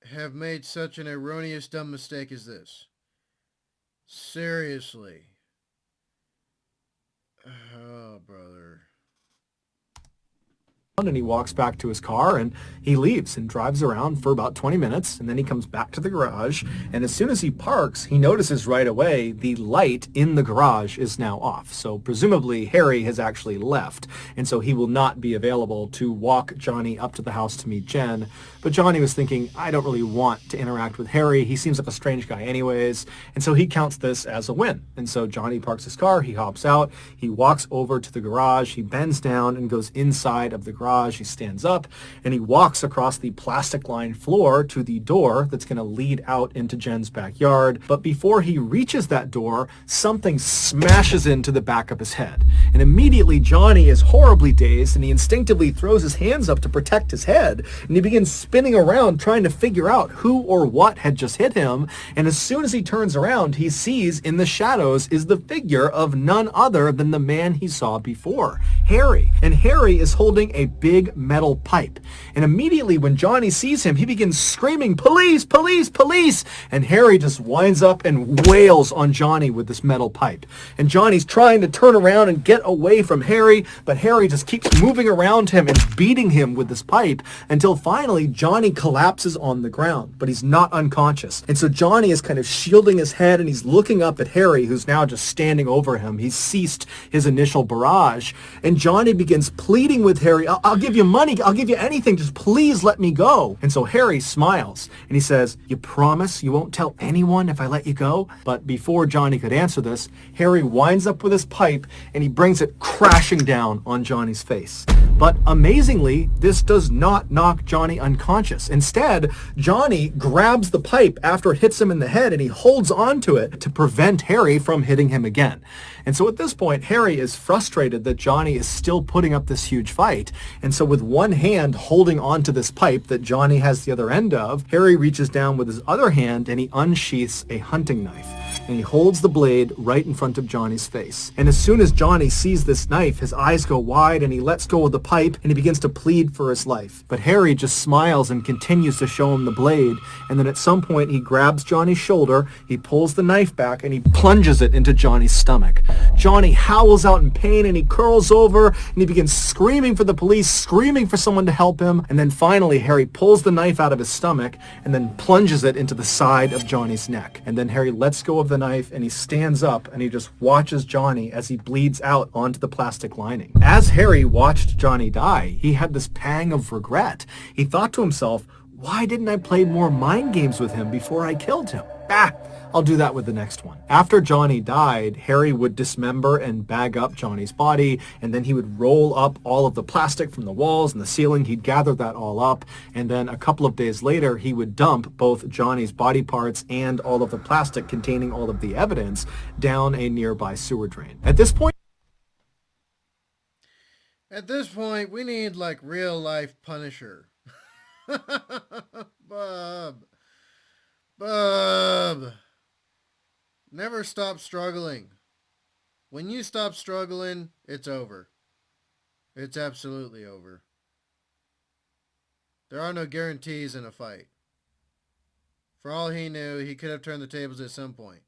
have made such an erroneous, dumb mistake as this. Seriously. Oh, brother. And he walks back to his car and he leaves and drives around for about 20 minutes, and then he comes back to the garage, and as soon as he parks, he notices right away the light in the garage is now off. So presumably Harry has actually left, and so he will not be available to walk Johnny up to the house to meet Jen. But Johnny was thinking, I don't really want to interact with Harry. He seems like a strange guy anyways, and so he counts this as a win. And so Johnny parks his car, he hops out, he walks over to the garage, he bends down and goes inside of the garage. He stands up and he walks across the plastic-lined floor to the door that's going to lead out into Jen's backyard. But before he reaches that door, something smashes into the back of his head. And immediately Johnny is horribly dazed, and he instinctively throws his hands up to protect his head. And he begins spinning around trying to figure out who or what had just hit him. And as soon as he turns around, he sees in the shadows is the figure of none other than the man he saw before, Harry. And Harry is holding a big metal pipe. And immediately when Johnny sees him, he begins screaming, "Police! Police! Police!" And Harry just winds up and wails on Johnny with this metal pipe. And Johnny's trying to turn around and get away from Harry, but Harry just keeps moving around him and beating him with this pipe until finally Johnny collapses on the ground, but he's not unconscious. And so Johnny is kind of shielding his head, and he's looking up at Harry, who's now just standing over him. He's ceased his initial barrage. And Johnny begins pleading with Harry, I'll give you money. I'll give you anything. Just please let me go. And so Harry smiles and he says, you promise you won't tell anyone if I let you go? But before Johnny could answer this, Harry winds up with his pipe and he brings it crashing down on Johnny's face. But amazingly, this does not knock Johnny unconscious. Instead, Johnny grabs the pipe after it hits him in the head and he holds onto it to prevent Harry from hitting him again. And so at this point, Harry is frustrated that Johnny is still putting up this huge fight. And so with one hand holding onto this pipe that Johnny has the other end of, Harry reaches down with his other hand and he unsheaths a hunting knife. And he holds the blade right in front of Johnny's face. And as soon as Johnny sees this knife, his eyes go wide and he lets go of the pipe and he begins to plead for his life. But Harry just smiles and continues to show him the blade. And then at some point he grabs Johnny's shoulder, he pulls the knife back and he plunges it into Johnny's stomach. Johnny howls out in pain and he curls over and he begins screaming for the police, screaming for someone to help him. And then finally Harry pulls the knife out of his stomach and then plunges it into the side of Johnny's neck. And then Harry lets go of the knife and he stands up and he just watches Johnny as he bleeds out onto the plastic lining. As Harry watched Johnny die, he had this pang of regret. He thought to himself, why didn't I play more mind games with him before I killed him? I'll do that with the next one. After Johnny died, Harry would dismember and bag up Johnny's body, and then he would roll up all of the plastic from the walls and the ceiling. He'd gather that all up, and then a couple of days later, he would dump both Johnny's body parts and all of the plastic containing all of the evidence down a nearby sewer drain. At this point, we need like real life Punisher. Bub. Never stop struggling. When you stop struggling, it's over. It's absolutely over. There are no guarantees in a fight. For all he knew, he could have turned the tables at some point.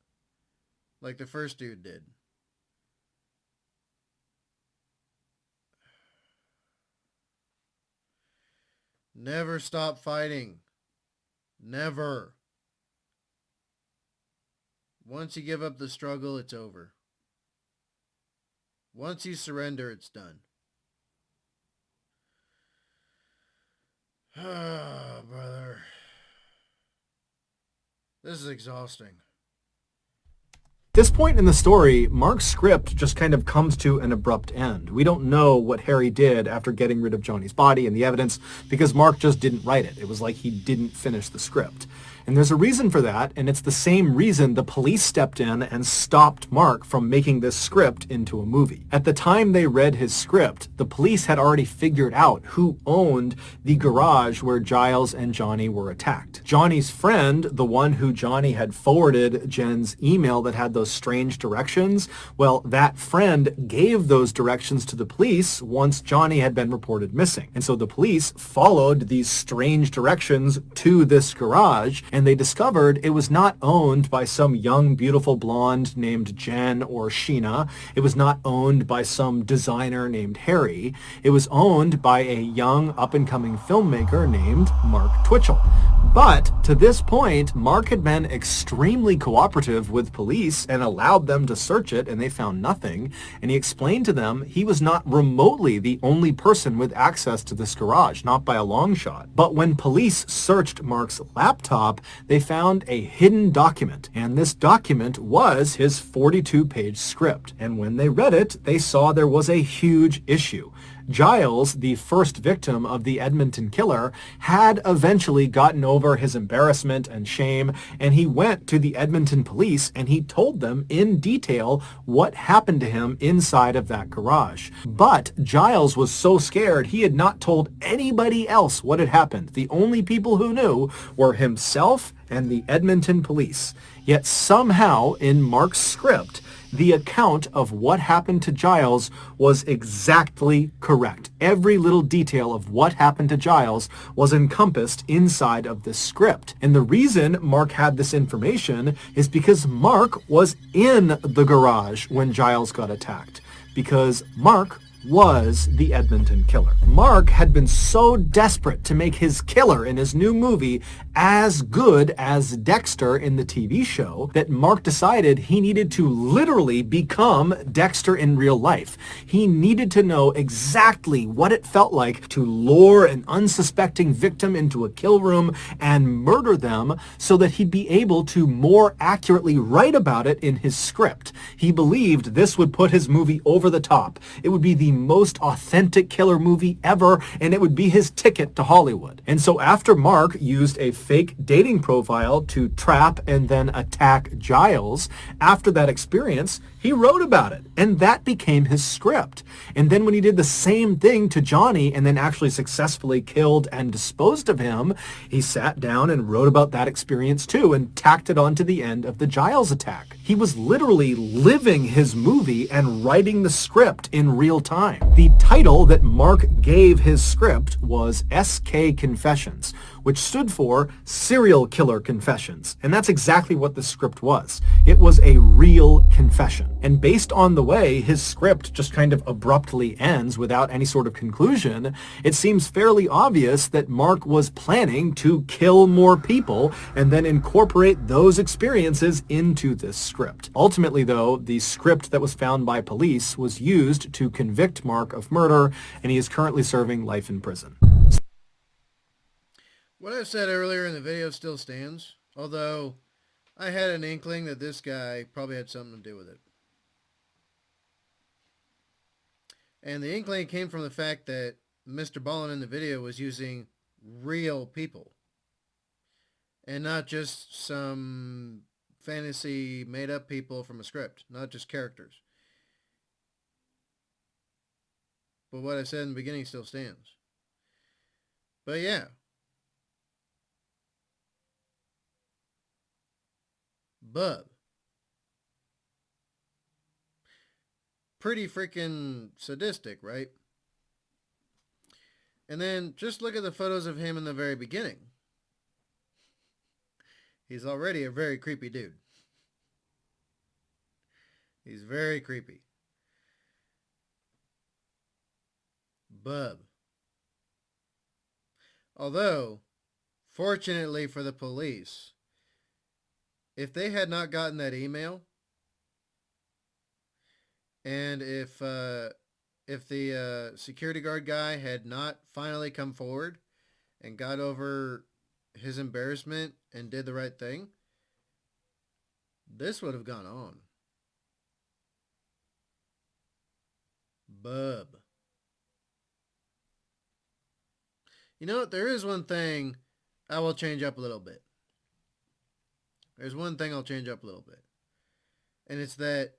Like the first dude did. Never stop fighting. Never. Once you give up the struggle, it's over. Once you surrender, it's done. Oh, brother. This is exhausting. At this point in the story, Mark's script just kind of comes to an abrupt end. We don't know what Harry did after getting rid of Johnny's body and the evidence because Mark just didn't write it. It was like he didn't finish the script. And there's a reason for that, and it's the same reason the police stepped in and stopped Mark from making this script into a movie. At the time they read his script, the police had already figured out who owned the garage where Giles and Johnny were attacked. Johnny's friend, the one who Johnny had forwarded Jen's email that had those those strange directions. Well, that friend gave those directions to the police once Johnny had been reported missing. And so the police followed these strange directions to this garage, and they discovered it was not owned by some young, beautiful blonde named Jen or Sheena. It was not owned by some designer named Harry. It was owned by a young, up-and-coming filmmaker named Mark Twitchell. But to this point, Mark had been extremely cooperative with police and allowed them to search it, and they found nothing. And he explained to them he was not remotely the only person with access to this garage, not by a long shot. But when police searched Mark's laptop, they found a hidden document, and this document was his 42-page script. And when they read it, they saw there was a huge issue. Giles, the first victim of the Edmonton killer, had eventually gotten over his embarrassment and shame, and he went to the Edmonton police and he told them in detail what happened to him inside of that garage. But Giles was so scared he had not told anybody else what had happened. The only people who knew were himself and the Edmonton police. Yet somehow in Mark's script, the account of what happened to Giles was exactly correct. Every little detail of what happened to Giles was encompassed inside of this script. And the reason Mark had this information is because Mark was in the garage when Giles got attacked. Because Mark was the Edmonton killer. Mark had been so desperate to make his killer in his new movie as good as Dexter in the TV show that Mark decided he needed to literally become Dexter in real life. He needed to know exactly what it felt like to lure an unsuspecting victim into a kill room and murder them so that he'd be able to more accurately write about it in his script. He believed this would put his movie over the top. It would be the most authentic killer movie ever, and it would be his ticket to Hollywood. And so after Mark used a fake dating profile to trap and then attack Giles, after that experience, he wrote about it, and that became his script. And then when he did the same thing to Johnny and then actually successfully killed and disposed of him, he sat down and wrote about that experience too and tacked it onto the end of the Giles attack. He was literally living his movie and writing the script in real time. The title that Mark gave his script was SK Confessions, which stood for Serial Killer Confessions. And that's exactly what the script was. It was a real confession. And based on the way his script just kind of abruptly ends without any sort of conclusion, it seems fairly obvious that Mark was planning to kill more people and then incorporate those experiences into this script. Ultimately, though, the script that was found by police was used to convict Mark of murder, and he is currently serving life in prison. What I said earlier in the video still stands, although I had an inkling that this guy probably had something to do with it. And the inkling came from the fact that Mr. Ballen in the video was using real people and not just some fantasy made-up people from a script, not just characters. But what I said in the beginning still stands. But yeah. Bub. Pretty freaking sadistic, right? And then just look at the photos of him in the very beginning. He's already a very creepy dude. He's very creepy. Bub. Although, fortunately for the police, if they had not gotten that email, and if the security guard guy had not finally come forward and got over his embarrassment and did the right thing, this would have gone on. Bub. You know what? There is one thing I will change up a little bit. There's one thing I'll change up a little bit. And it's that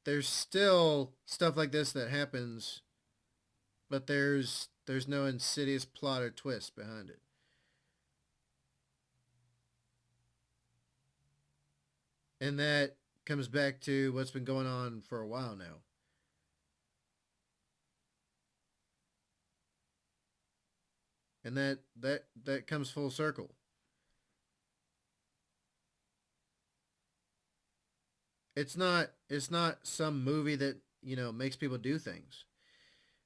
there's still stuff like this that happens, but there's no insidious plot or twist behind it. And that comes back to what's been going on for a while now. And that comes full circle. It's not some movie that, makes people do things.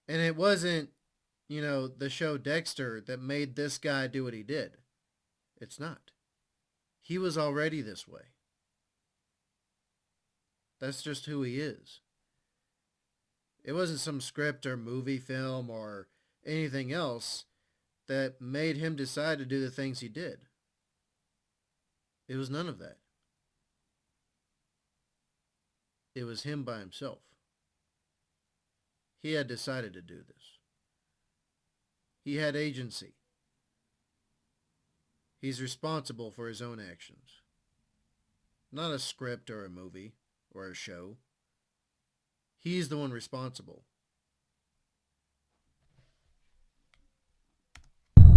And it wasn't, the show Dexter that made this guy do what he did. It's not. He was already this way. That's just who he is. It wasn't some script or movie film or anything else that made him decide to do the things he did. It was none of that. It was him by himself. He had decided to do this. He had agency. He's responsible for his own actions. Not a script or a movie or a show. He's the one responsible.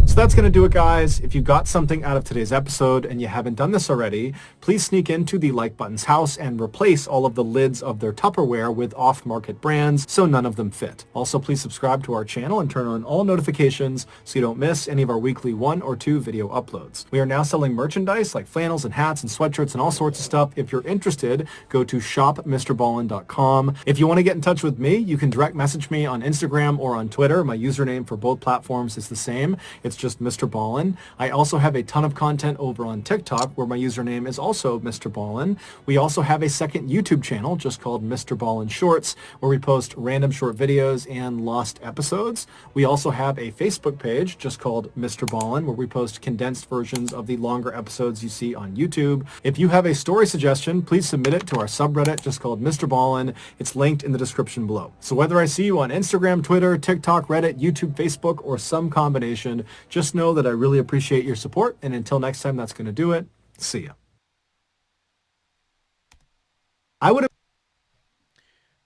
So that's going to do it, guys. If you got something out of today's episode and you haven't done this already, please sneak into the Like Button's house and replace all of the lids of their Tupperware with off-market brands so none of them fit. Also, please subscribe to our channel and turn on all notifications so you don't miss any of our weekly 1 or 2 video uploads. We are now selling merchandise like flannels and hats and sweatshirts and all sorts of stuff. If you're interested, go to shopmrballin.com. If you want to get in touch with me, you can direct message me on Instagram or on Twitter. My username for both platforms is the same. It's just Mr. Ballin. I also have a ton of content over on TikTok where my username is also Mr. Ballin. We also have a second YouTube channel just called Mr. Ballin Shorts where we post random short videos and lost episodes. We also have a Facebook page just called Mr. Ballin where we post condensed versions of the longer episodes you see on YouTube. If you have a story suggestion, please submit it to our subreddit just called Mr. Ballin. It's linked in the description below. So whether I see you on Instagram, Twitter, TikTok, Reddit, YouTube, Facebook, or some combination, just know that I really appreciate your support, and until next time, that's going to do it. See ya.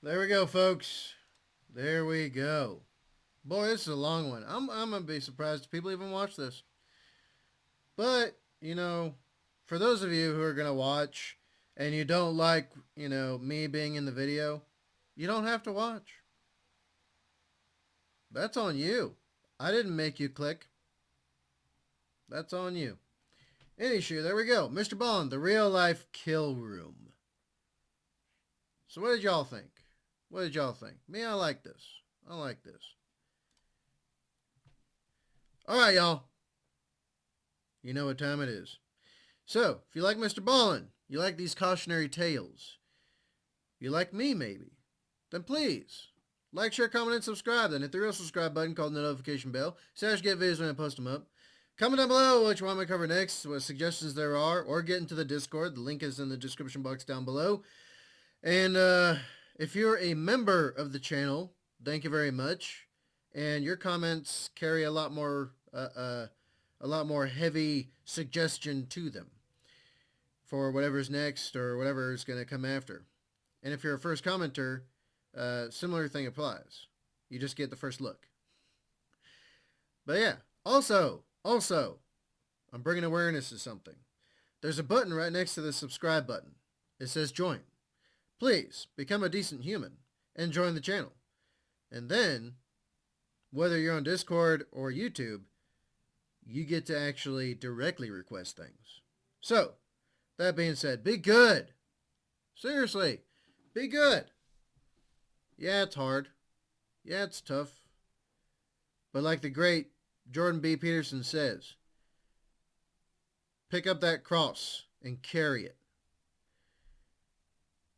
There we go, folks. There we go. Boy, this is a long one. I'm going to be surprised if people even watch this. But, for those of you who are going to watch and you don't like, me being in the video, you don't have to watch. That's on you. I didn't make you click. That's on you. Any issue, there we go. Mr. Ballin, the real life kill room. So what did y'all think? What did y'all think? Me, I like this. I like this. Alright, y'all. You know what time it is. So, if you like Mr. Ballin, you like these cautionary tales, you like me maybe, then please like, share, comment, and subscribe. Then hit the real subscribe button called the notification bell so you get videos when I post them up. Comment down below what you want me to cover next, what suggestions there are, or get into the Discord. The link is in the description box down below. And if you're a member of the channel, thank you very much. And your comments carry a lot more heavy suggestion to them for whatever's next or whatever is going to come after. And if you're a first commenter, similar thing applies. You just get the first look. But yeah, also, I'm bringing awareness to something. There's a button right next to the subscribe button. It says join. Please become a decent human and join the channel. And then, whether you're on Discord or YouTube, you get to actually directly request things. So, that being said, be good. Seriously, be good. Yeah, it's hard. Yeah, it's tough. But like the great Jordan B. Peterson says, pick up that cross and carry it.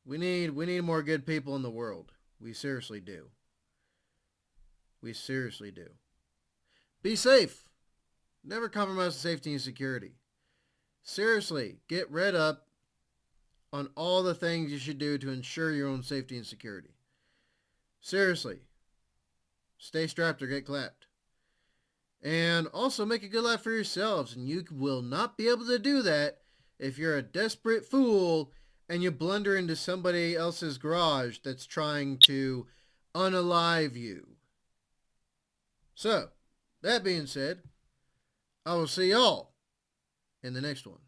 We need more good people in the world. We seriously do. We seriously do. Be safe. Never compromise safety and security. Seriously, get read up on all the things you should do to ensure your own safety and security. Seriously. Stay strapped or get clapped. And also make a good life for yourselves. And you will not be able to do that if you're a desperate fool and you blunder into somebody else's garage that's trying to unalive you. So, that being said, I will see y'all in the next one.